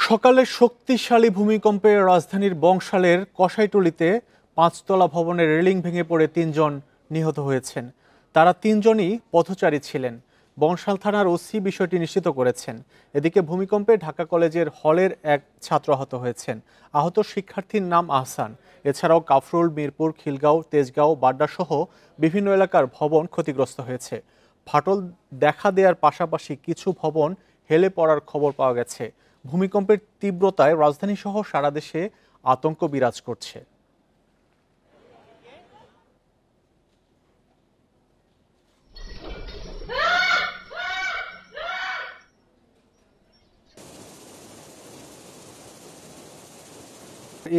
সকালে শক্তিশালী ভূমিকম্পে রাজধানীর বংশালের কসাইটুলিতে পাঁচতলা ভবনের রেলিং ভেঙে পড়ে তিনজন নিহত হয়েছেন। তারা তিনজনই পথচারী ছিলেন। বংশাল থানার ওসি বিষয়টি নিশ্চিত করেছেন। এদিকে ভূমিকম্পে ঢাকা কলেজের হলের এক ছাত্র আহত হয়েছেন। আহত শিক্ষার্থীর নাম আহসান। এছাড়াও কাফরুল, মিরপুর, খিলগাঁও, তেজগাঁও, বাড্ডা সহ বিভিন্ন এলাকার ভবন ক্ষতিগ্রস্ত হয়েছে। ফাটল দেখা দেওয়ার পাশাপাশি কিছু ভবন হেলে পড়ার খবর পাওয়া গেছে। ভূমিকম্পের তীব্রতায় রাজধানীসহ সারা দেশে আতঙ্ক বিরাজ করছে।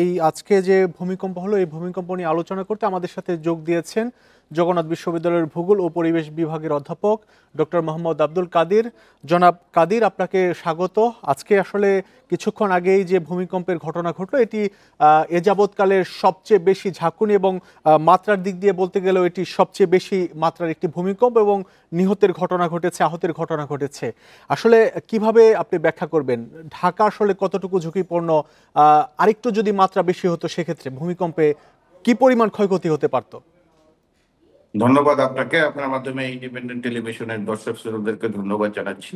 এই আজকে যে ভূমিকম্প হলো, এই ভূমিকম্প নিয়ে আলোচনা করতে আমাদের সাথে যোগ দিয়েছেন জগন্নাথ বিশ্ববিদ্যালয়ের ভূগোল ও পরিবেশ বিভাগের অধ্যাপক ডক্টর মোহাম্মদ আব্দুল কাদির। জনাব কাদির, আপনাকে স্বাগত। আজকে আসলে কিছুক্ষণ আগেই যে ভূমিকম্পের ঘটনা ঘটলো, এটি এ যাবৎকালের সবচেয়ে বেশি ঝাঁকুনি এবং মাত্রার দিক দিয়ে বলতে গেলেও এটি সবচেয়ে বেশি মাত্রার একটি ভূমিকম্প এবং নিহতের ঘটনা ঘটেছে, আহতের ঘটনা ঘটেছে। আসলে কিভাবে আপনি ব্যাখ্যা করবেন ঢাকা আসলে কতটুকু ঝুঁকিপূর্ণ? আরেকটু যদি মাত্রা বেশি হতো সেক্ষেত্রে ভূমিকম্পে কি পরিমাণ ক্ষয়ক্ষতি হতে পারত? ধন্যবাদ আপনাকে। আপনার মাধ্যমে ইন্ডিপেন্ডেন্ট টেলিভিশনের দর্শক শ্রোতাদেরকে ধন্যবাদ জানাচ্ছি।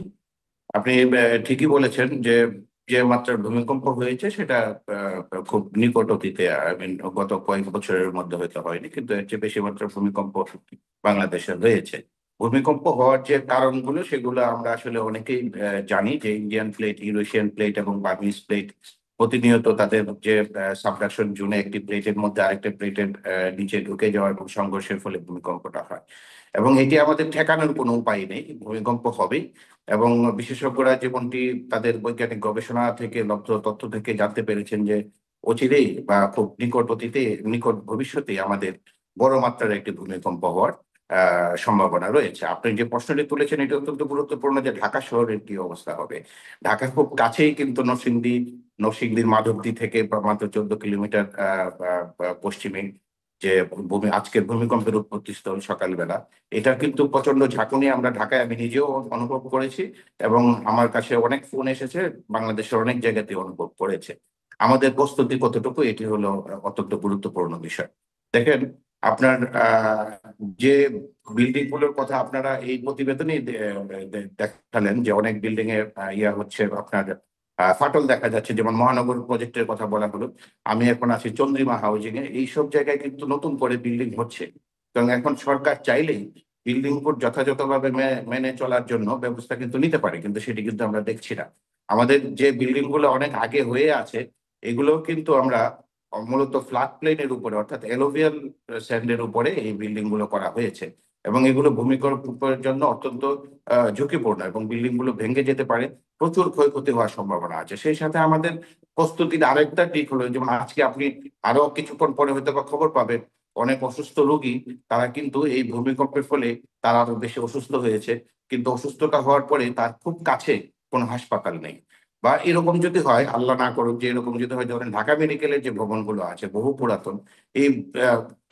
আপনি ঠিকই বলেছেন যে যে মাত্রার ভূমিকম্প হয়েছে সেটা খুব নিকট অতীতে, গত কয়েক বছরের মধ্যে হয়তো হয়নি, কিন্তু এর চেয়ে বেশি মাত্রার ভূমিকম্প বাংলাদেশে হয়েছে। ভূমিকম্প হওয়ার যে কারণগুলো সেগুলো আমরা আসলে অনেকেই জানি, যে ইন্ডিয়ান প্লেট, ইউরেশিয়ান প্লেট এবং বার্মিজ প্লেট প্রতিনিয়ত তাদের যে সাবডাকশন জোনে একটি প্লেটের মধ্যে আরেকটা প্লেটের নিচে ঢুকে যাওয়া এবং সংঘর্ষের ফলে ভূমিকম্পটা হয়। এবং এটি আমাদের ঠেকানোর কোনো উপায় নেই, ভূমিকম্প হবেই। এবং বিশেষজ্ঞরা যেমনটি তাদের বৈজ্ঞানিক গবেষণা থেকে লব্ধ তথ্য থেকে জানতে পেরেছেন যে অচিরেই বা খুব নিকট অতীতে, নিকট ভবিষ্যতে আমাদের বড় মাত্রার একটি ভূমিকম্প হওয়ার সম্ভাবনা রয়েছে। আপনি যে প্রশ্নটি তুলেছেন এটি অত্যন্ত গুরুত্বপূর্ণ, যে ঢাকা শহরের কি অবস্থা হবে। ঢাকার খুব কাছেই কিন্তু নরসিংদীর মাধবদী থেকে মাত্র 14 কিলোমিটার পশ্চিমে যে আজকের ভূমিকম্পের উৎপত্তি স্থল সকালবেলা, এটা কিন্তু প্রচন্ড ঝাঁকুনি আমরা ঢাকায়, আমি নিজেও অনুভব করেছি এবং আমার কাছে অনেক ফোন এসেছে, বাংলাদেশের অনেক জায়গাতে অনুভব করেছে। আমাদের প্রস্তুতি কতটুকু, এটি হলো অত্যন্ত গুরুত্বপূর্ণ বিষয়। দেখেন, আপনার যে বিল্ডিং গুলোর কথা আপনারা এই প্রতিবেদনে দেখালেন, যে অনেক বিল্ডিং এ ইয়া হচ্ছে, আপনার ফাটল দেখা যাচ্ছে, যেমন মহানগর প্রজেক্টের কথা বলা হলো। আমি এখন আছি চন্দ্রিমা হাউজিং এ। এইসব জায়গায় কিন্তু নতুন করে বিল্ডিং হচ্ছে, কারণ এখন সরকার চাইলেই বিল্ডিং কোড যথাযথভাবে মেনে চলার জন্য ব্যবস্থা কিন্তু নিতে পারে, কিন্তু সেটি কিন্তু আমরা দেখছি না। আমাদের যে বিল্ডিং গুলো অনেক আগে হয়ে আছে, এগুলো কিন্তু আমরা মূলত ফ্ল্যাট প্লেনের উপরে, অর্থাৎ এলোভিয়াল স্যান্ডের উপরে এই বিল্ডিং গুলো করা হয়েছে, এবং এগুলো ভূমিকম্পের জন্য অত্যন্ত ঝুঁকিপূর্ণ, এবং বিল্ডিং গুলো ভেঙে যেতে পারে, প্রচুর ক্ষয়ক্ষতি হওয়ার সম্ভাবনা আছে। সেই সাথে আমাদের প্রস্তুতির আরেকটা দিক হলো, যেমন আজকে আপনি আরো কিছুক্ষণ পরে হয়তো বা খবর পাবেন, অনেক অসুস্থ রোগী তারা কিন্তু এই ভূমিকম্পের ফলে তারা আরো বেশি অসুস্থ হয়েছে, কিন্তু অসুস্থতা হওয়ার পরে তার খুব কাছে কোনো হাসপাতাল নেই। বা এরকম যদি হয়, আল্লাহ না করুক, যে এরকম যদি হয়, ধরেন ঢাকা মেডিকেলের যে ভবনগুলো আছে বহু পুরাতন, এই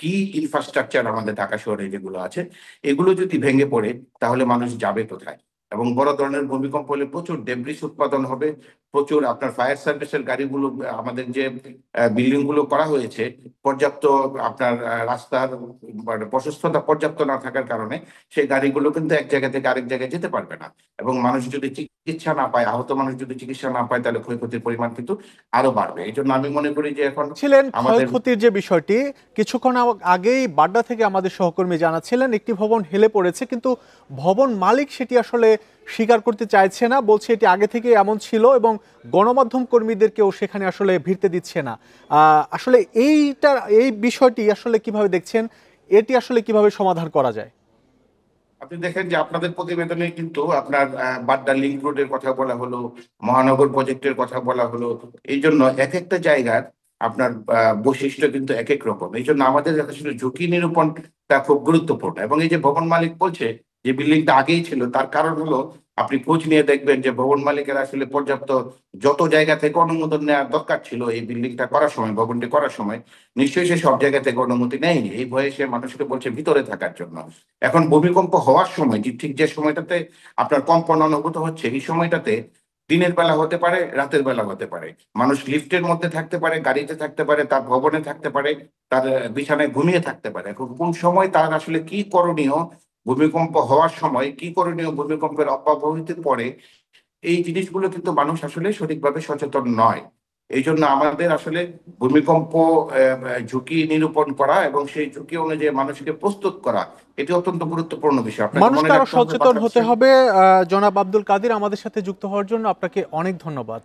কি ইনফ্রাস্ট্রাকচার আমাদের ঢাকা শহরে যেগুলো আছে, এগুলো যদি ভেঙে পড়ে তাহলে মানুষ যাবে কোথায়? এবং বড় ধরনের ভূমিকম্প হলে প্রচুর ডেব্রিস উৎপাদন হবে, প্রচুর আপনার ফায়ার সার্ভিসের গাড়িগুলো, আমাদের যে বিল্ডিং গুলো করা হয়েছে, পর্যাপ্ত আপনার রাস্তার প্রশস্ততা পর্যাপ্ত না থাকার কারণে সেই গাড়িগুলো কিন্তু এক জায়গা থেকে আরেক জায়গায় যেতে পারবে না, এবং মানুষ যদি চিকিৎসা না পায়, আহত মানুষ যদি চিকিৎসা না পায়, তাহলে ক্ষয়ক্ষতির পরিমাণ কিন্তু আরো বাড়বে। এই জন্য আমি মনে করি যে এখন ছিলেন আমাদের ক্ষয়ক্ষতির যে বিষয়টি, কিছুক্ষণ আগেই বাড্ডা থেকে আমাদের সহকর্মী জানাচ্ছিলেন একটি ভবন হেলে পড়েছে, কিন্তু ভবন মালিক সেটি আসলে স্বীকার করতে চাইছে না, বলছে এটি আগে থেকে এমন ছিল এবং গণমাধ্যম কর্মীদেরকেও সেখানে আসলে ভিড়তে দিচ্ছে না। আসলে এই বিষয়টি আসলে কিভাবে দেখছেন? এটি আসলে কিভাবে সমাধান করা যায়? আপনি দেখেন যে আপনাদের প্রতিবেদনে কিন্তু আপনার বাড্ডা লিংক রোডের কথা বলা হলো, মহানগর প্রজেক্টের কথা বলা হলো। এই জন্য এক একটা জায়গার আপনার বৈশিষ্ট্য কিন্তু এক এক রকম। এই জন্য আমাদের আসলে ঝুঁকি নিরূপণটা খুব গুরুত্বপূর্ণ। এবং এই যে ভবন মালিক বলছে যে বিল্ডিংটা আগেই ছিল, তার কারণ হলো আপনি খোঁজ নিয়ে দেখবেন যে ভবন মালিকের আসলে পর্যাপ্ত যত জায়গা থেকে অনুমোদন নেওয়ার দরকার ছিল এই বিল্ডিংটা করার সময়, ভবনটি করার সময়, নিশ্চয়ই সে সব জায়গা থেকে অনুমতি নেয়নি। এই ভয়ে সে মানুষকে বলছে ভিতরে থাকার জন্য। এখন ভূমিকম্প হওয়ার সময়, যে ঠিক যে সময়টাতে আপনার কম্পন অনুভূত হচ্ছে, এই সময়টাতে দিনের বেলা হতে পারে, রাতের বেলা হতে পারে। মানুষ লিফটের মধ্যে থাকতে পারে, গাড়িতে থাকতে পারে, তার ভবনে থাকতে পারে, তার বিছানায় ঘুমিয়ে থাকতে পারে। এখন কোন সময় তার আসলে কি করণীয়, ভূমিকম্প হওয়ার সময় কি করণীয়, ভূমিকম্পের অব্যবহিত পরে, এই জিনিসগুলো কিন্তু মানুষ আসলে সঠিকভাবে সচেতন নয়। এই জন্য আমাদের আসলে ভূমিকম্প ঝুঁকি নিরূপণ করা এবং সেই ঝুঁকি অনুযায়ী মানুষকে প্রস্তুত করা, এটি অত্যন্ত গুরুত্বপূর্ণ বিষয়। আপনাকে মনে মানুষকে আরো রাখতে হবে সচেতন হতে পাশাপাশি। হবে। জনাব আব্দুল কাদির, আমাদের সাথে যুক্ত হওয়ার জন্য আপনাকে অনেক ধন্যবাদ।